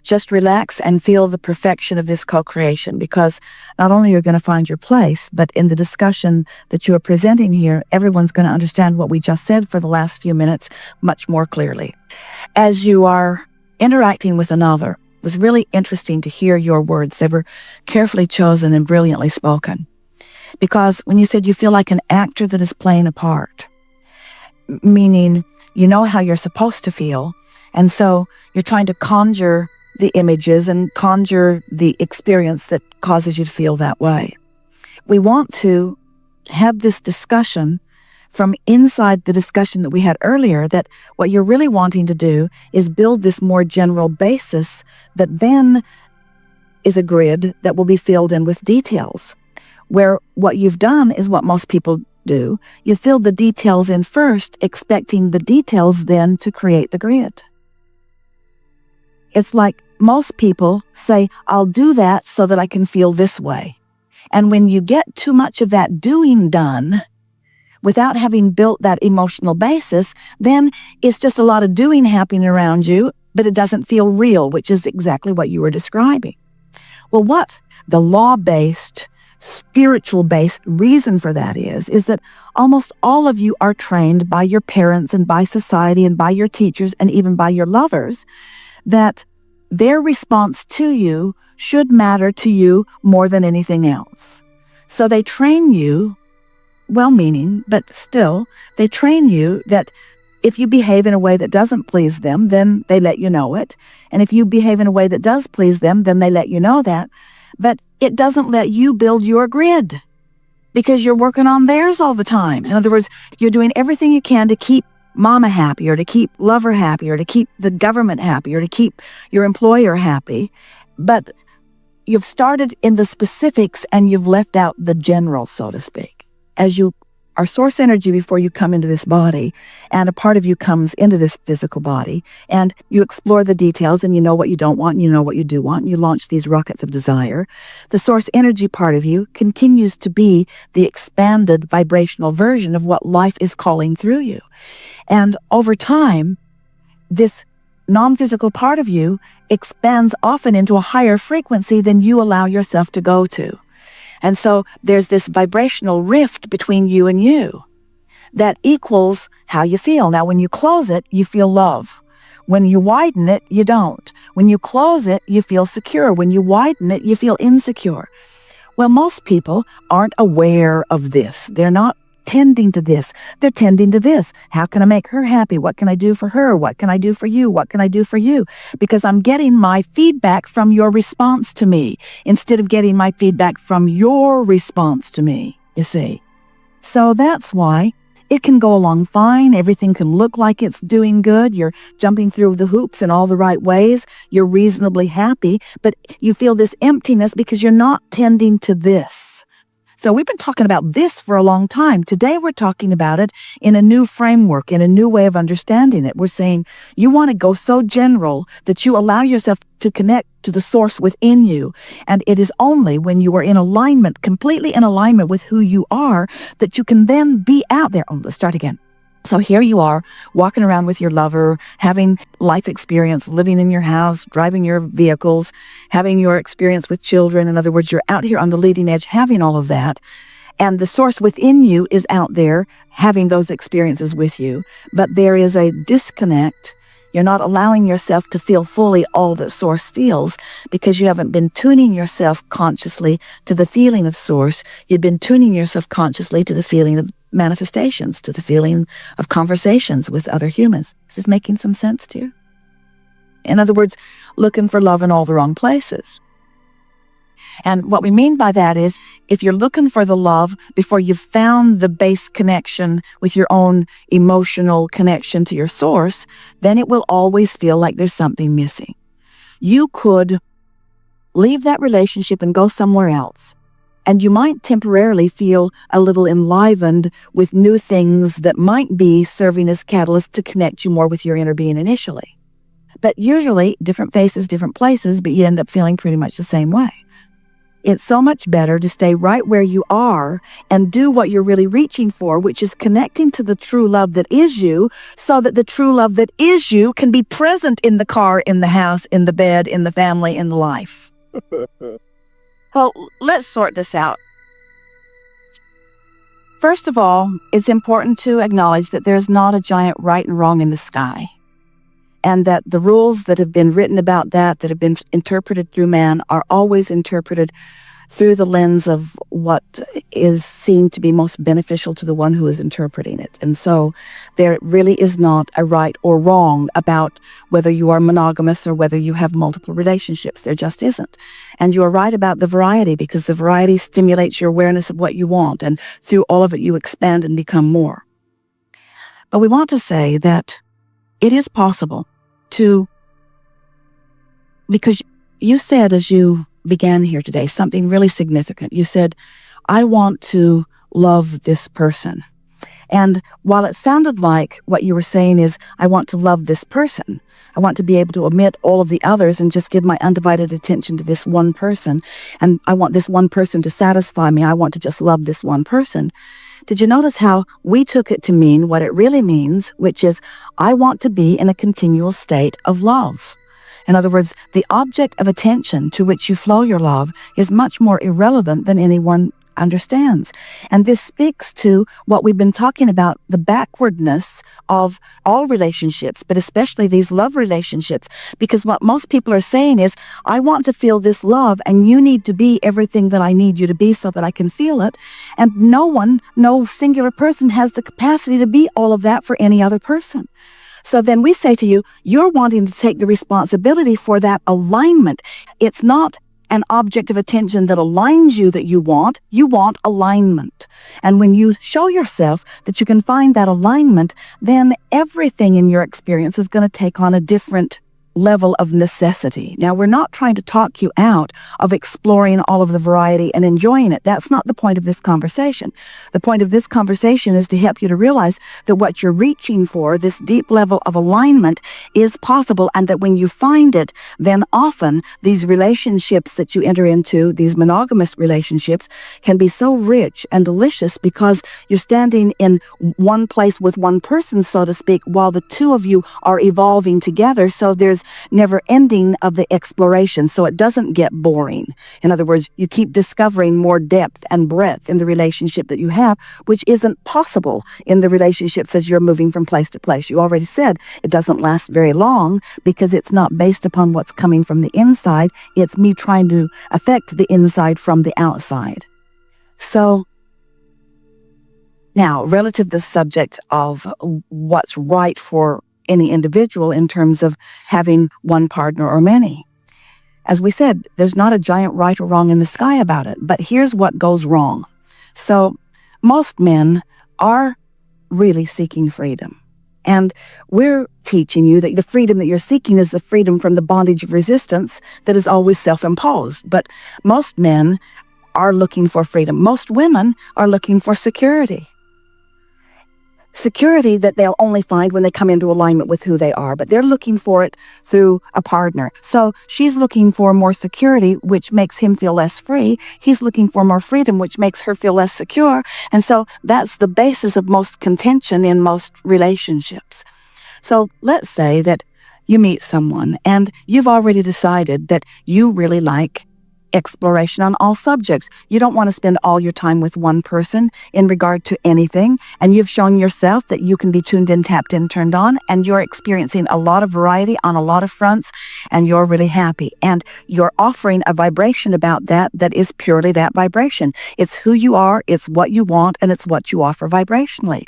just relax and feel the perfection of this co-creation, because not only are you going to find your place, but in the discussion that you are presenting here, everyone's going to understand what we just said for the last few minutes much more clearly. As you are interacting with another, it was really interesting to hear your words. They were carefully chosen and brilliantly spoken. Because when you said you feel like an actor that is playing a part, meaning you know how you're supposed to feel, and so you're trying to conjure the images and conjure the experience that causes you to feel that way. We want to have this discussion from inside the discussion that we had earlier, that what you're really wanting to do is build this more general basis that then is a grid that will be filled in with details, where what you've done is what most people do. You fill the details in first, expecting the details then to create the grid. It's like most people say, I'll do that so that I can feel this way. And when you get too much of that doing done, without having built that emotional basis, then it's just a lot of doing happening around you, but it doesn't feel real, which is exactly what you were describing. Well, what the law-based, spiritual-based reason for that is that almost all of you are trained by your parents and by society and by your teachers and even by your lovers that their response to you should matter to you more than anything else. So they train you, well-meaning, but still, they train you that if you behave in a way that doesn't please them, then they let you know it. And if you behave in a way that does please them, then they let you know that. But it doesn't let you build your grid because you're working on theirs all the time. In other words, you're doing everything you can to keep mama happy, or to keep lover happy, or to keep the government happy, or to keep your employer happy. But you've started in the specifics and you've left out the general, so to speak. As you are source energy before you come into this body, and a part of you comes into this physical body, and you explore the details, and you know what you don't want, and you know what you do want, and you launch these rockets of desire. The source energy part of you continues to be the expanded vibrational version of what life is calling through you. And over time, this non-physical part of you expands often into a higher frequency than you allow yourself to go to. And so there's this vibrational rift between you and you that equals how you feel. Now, when you close it, you feel love. When you widen it, you don't. When you close it, you feel secure. When you widen it, you feel insecure. Well, most people aren't aware of this. They're not tending to this. They're tending to this. How can I make her happy? What can I do for her? What can I do for you? What can I do for you? Because I'm getting my feedback from your response to me instead of getting my feedback from your response to me, you see. So that's why it can go along fine. Everything can look like it's doing good. You're jumping through the hoops in all the right ways. You're reasonably happy, but you feel this emptiness because you're not tending to this. So we've been talking about this for a long time. Today we're talking about it in a new framework, in a new way of understanding it. We're saying you want to go so general that you allow yourself to connect to the source within you. And it is only when you are in alignment, completely in alignment with who you are, that you can then be out there. Oh, let's start again. So here you are, walking around with your lover, having life experience, living in your house, driving your vehicles, having your experience with children. In other words, you're out here on the leading edge having all of that. And the source within you is out there having those experiences with you. But there is a disconnect. You're not allowing yourself to feel fully all that source feels because you haven't been tuning yourself consciously to the feeling of source. You've been tuning yourself consciously to the feeling of manifestations, to the feeling of conversations with other humans. Is this making some sense to you? In other words, looking for love in all the wrong places. And what we mean by that is, if you're looking for the love before you've found the base connection with your own emotional connection to your source, then it will always feel like there's something missing. You could leave that relationship and go somewhere else. And you might temporarily feel a little enlivened with new things that might be serving as catalysts to connect you more with your inner being initially. But usually, different faces, different places, but you end up feeling pretty much the same way. It's so much better to stay right where you are and do what you're really reaching for, which is connecting to the true love that is you, so that the true love that is you can be present in the car, in the house, in the bed, in the family, in the life. Well, let's sort this out. First of all, it's important to acknowledge that there's not a giant right and wrong in the sky, and that the rules that have been written about that have been interpreted through man, are always interpreted through the lens of what is seen to be most beneficial to the one who is interpreting it. And so there really is not a right or wrong about whether you are monogamous or whether you have multiple relationships. There just isn't. And you are right about the variety, because the variety stimulates your awareness of what you want, and through all of it you expand and become more. But we want to say that it is possible to, because you said as you began here today something really significant. You said, I want to love this person. And while it sounded like what you were saying is, I want to love this person, I want to be able to omit all of the others and just give my undivided attention to this one person, and I want this one person to satisfy me, I want to just love this one person. Did you notice how we took it to mean what it really means, which is, I want to be in a continual state of love? In other words, the object of attention to which you flow your love is much more irrelevant than anyone understands. And this speaks to what we've been talking about, the backwardness of all relationships, but especially these love relationships. Because what most people are saying is, I want to feel this love, and you need to be everything that I need you to be so that I can feel it. And no singular person has the capacity to be all of that for any other person. So then we say to you, you're wanting to take the responsibility for that alignment. It's not an object of attention that aligns you that you want alignment. And when you show yourself that you can find that alignment, then everything in your experience is going to take on a different level of necessity. Now, we're not trying to talk you out of exploring all of the variety and enjoying it. That's not the point of this conversation. The point of this conversation is to help you to realize that what you're reaching for, this deep level of alignment, is possible, and that when you find it, then often these relationships that you enter into, these monogamous relationships, can be so rich and delicious because you're standing in one place with one person, so to speak, while the two of you are evolving together. So there's never ending of the exploration, so it doesn't get boring. In other words, you keep discovering more depth and breadth in the relationship that you have, which isn't possible in the relationships as you're moving from place to place. You already said it doesn't last very long because it's not based upon what's coming from the inside. It's me trying to affect the inside from the outside. So now, relative to the subject of what's right for any individual in terms of having one partner or many. As we said, there's not a giant right or wrong in the sky about it, but here's what goes wrong. So most men are really seeking freedom. And we're teaching you that the freedom that you're seeking is the freedom from the bondage of resistance that is always self-imposed. But most men are looking for freedom. Most women are looking for security. Security that they'll only find when they come into alignment with who they are, but they're looking for it through a partner. So she's looking for more security, which makes him feel less free. He's looking for more freedom, which makes her feel less secure. And so that's the basis of most contention in most relationships. So let's say that you meet someone and you've already decided that you really like exploration on all subjects. You don't want to spend all your time with one person in regard to anything, and you've shown yourself that you can be tuned in, tapped in, turned on, and you're experiencing a lot of variety on a lot of fronts, and you're really happy. And you're offering a vibration about that is purely that vibration. It's who you are, it's what you want, and it's what you offer vibrationally.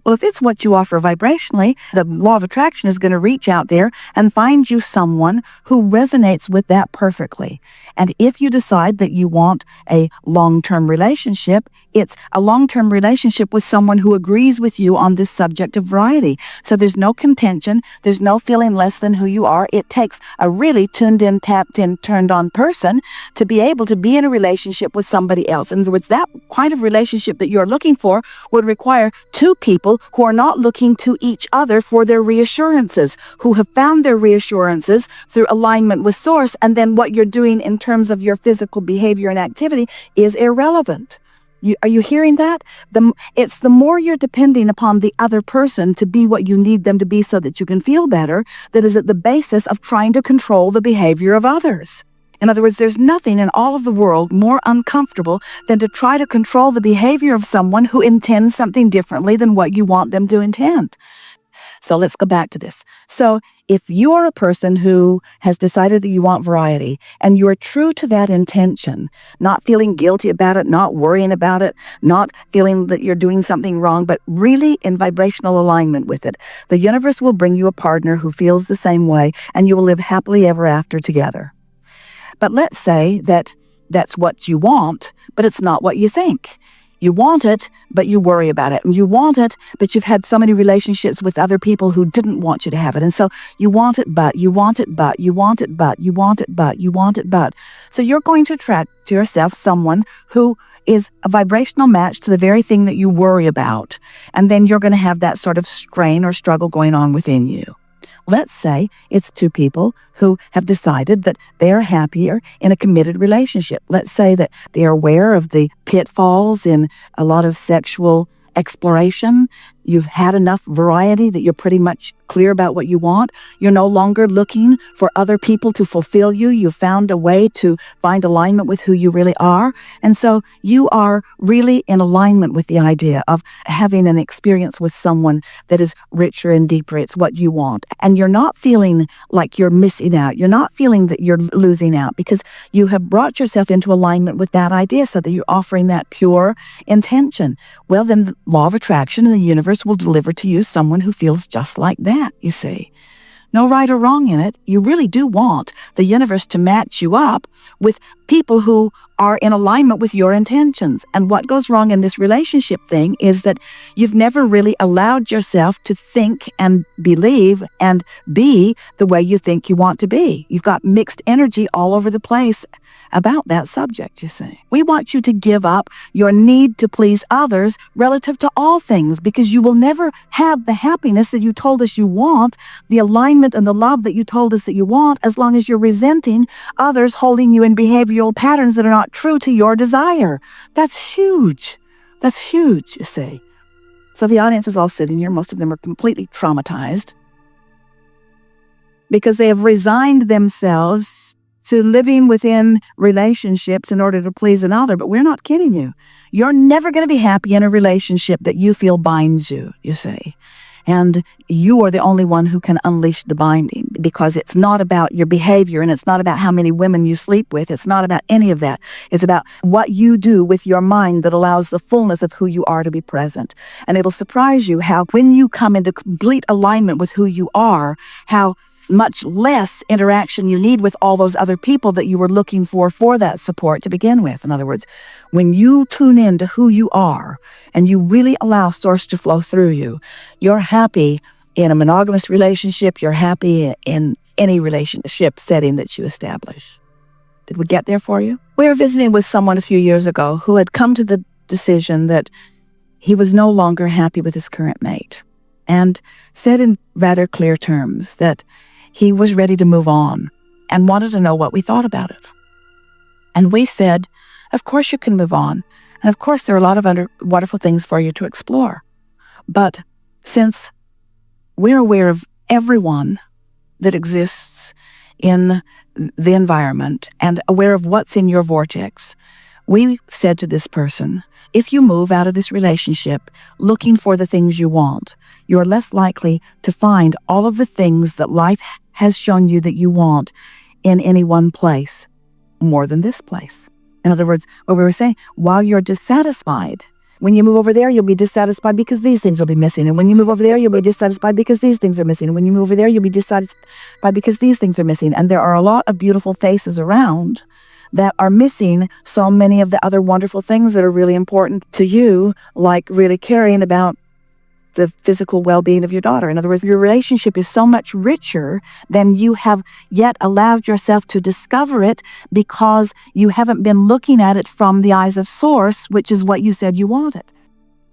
Well, if it's what you offer vibrationally, the law of attraction is going to reach out there and find you someone who resonates with that perfectly. And if you decide that you want a long-term relationship, it's a long-term relationship with someone who agrees with you on this subject of variety. So there's no contention, there's no feeling less than who you are. It takes a really tuned in, tapped in, turned on person to be able to be in a relationship with somebody else. In other words, that kind of relationship that you're looking for would require two people people who are not looking to each other for their reassurances, who have found their reassurances through alignment with source, and then what you're doing in terms of your physical behavior and activity is irrelevant. Are you hearing that? It's the more you're depending upon the other person to be what you need them to be so that you can feel better that is at the basis of trying to control the behavior of others. In other words, there's nothing in all of the world more uncomfortable than to try to control the behavior of someone who intends something differently than what you want them to intend. So let's go back to this. So if you're a person who has decided that you want variety and you're true to that intention, not feeling guilty about it, not worrying about it, not feeling that you're doing something wrong, but really in vibrational alignment with it, the universe will bring you a partner who feels the same way and you will live happily ever after together. But let's say that that's what you want, but it's not what you think. You want it, but you worry about it. And you want it, but you've had so many relationships with other people who didn't want you to have it. And so you want it, but you want it, but you want it, but you want it, but you want it, but. So you're going to attract to yourself someone who is a vibrational match to the very thing that you worry about. And then you're going to have that sort of strain or struggle going on within you. Let's say it's two people who have decided that they are happier in a committed relationship. Let's say that they are aware of the pitfalls in a lot of sexual exploration. You've had enough variety that you're pretty much clear about what you want. You're no longer looking for other people to fulfill you. You've found a way to find alignment with who you really are. And so you are really in alignment with the idea of having an experience with someone that is richer and deeper. It's what you want. And you're not feeling like you're missing out. You're not feeling that you're losing out because you have brought yourself into alignment with that idea so that you're offering that pure intention. Well, then the law of attraction in the universe will deliver to you someone who feels just like that, you see. No right or wrong in it. You really do want the universe to match you up with people who are in alignment with your intentions. And what goes wrong in this relationship thing is that you've never really allowed yourself to think and believe and be the way you think you want to be. You've got mixed energy all over the place about that subject, you see. We want you to give up your need to please others relative to all things because you will never have the happiness that you told us you want, the alignment and the love that you told us that you want, as long as you're resenting others holding you in behavioral patterns that are not true to your desire. That's huge. That's huge, you see. So the audience is all sitting here. Most of them are completely traumatized because they have resigned themselves to living within relationships in order to please another. But we're not kidding you. You're never going to be happy in a relationship that you feel binds you, you see. And you are the only one who can unleash the binding because it's not about your behavior and it's not about how many women you sleep with. It's not about any of that. It's about what you do with your mind that allows the fullness of who you are to be present. And it'll surprise you how when you come into complete alignment with who you are, how much less interaction you need with all those other people that you were looking for that support to begin with. In other words, when you tune in to who you are and you really allow source to flow through you, you're happy in a monogamous relationship, you're happy in any relationship setting that you establish. Did we get there for you? We were visiting with someone a few years ago who had come to the decision that he was no longer happy with his current mate and said in rather clear terms that he was ready to move on and wanted to know what we thought about it. And we said, of course you can move on. And of course there are a lot of wonderful things for you to explore. But since we're aware of everyone that exists in the environment and aware of what's in your vortex, we said to this person, if you move out of this relationship looking for the things you want, you're less likely to find all of the things that life has shown you that you want in any one place more than this place. In other words, what we were saying, while you're dissatisfied, when you move over there, you'll be dissatisfied because these things will be missing. And when you move over there, you'll be dissatisfied because these things are missing. And when you move over there, you'll be dissatisfied because these things are missing. And there are a lot of beautiful faces around that are missing so many of the other wonderful things that are really important to you, like really caring about the physical well-being of your daughter. In other words, your relationship is so much richer than you have yet allowed yourself to discover it because you haven't been looking at it from the eyes of source, which is what you said you wanted.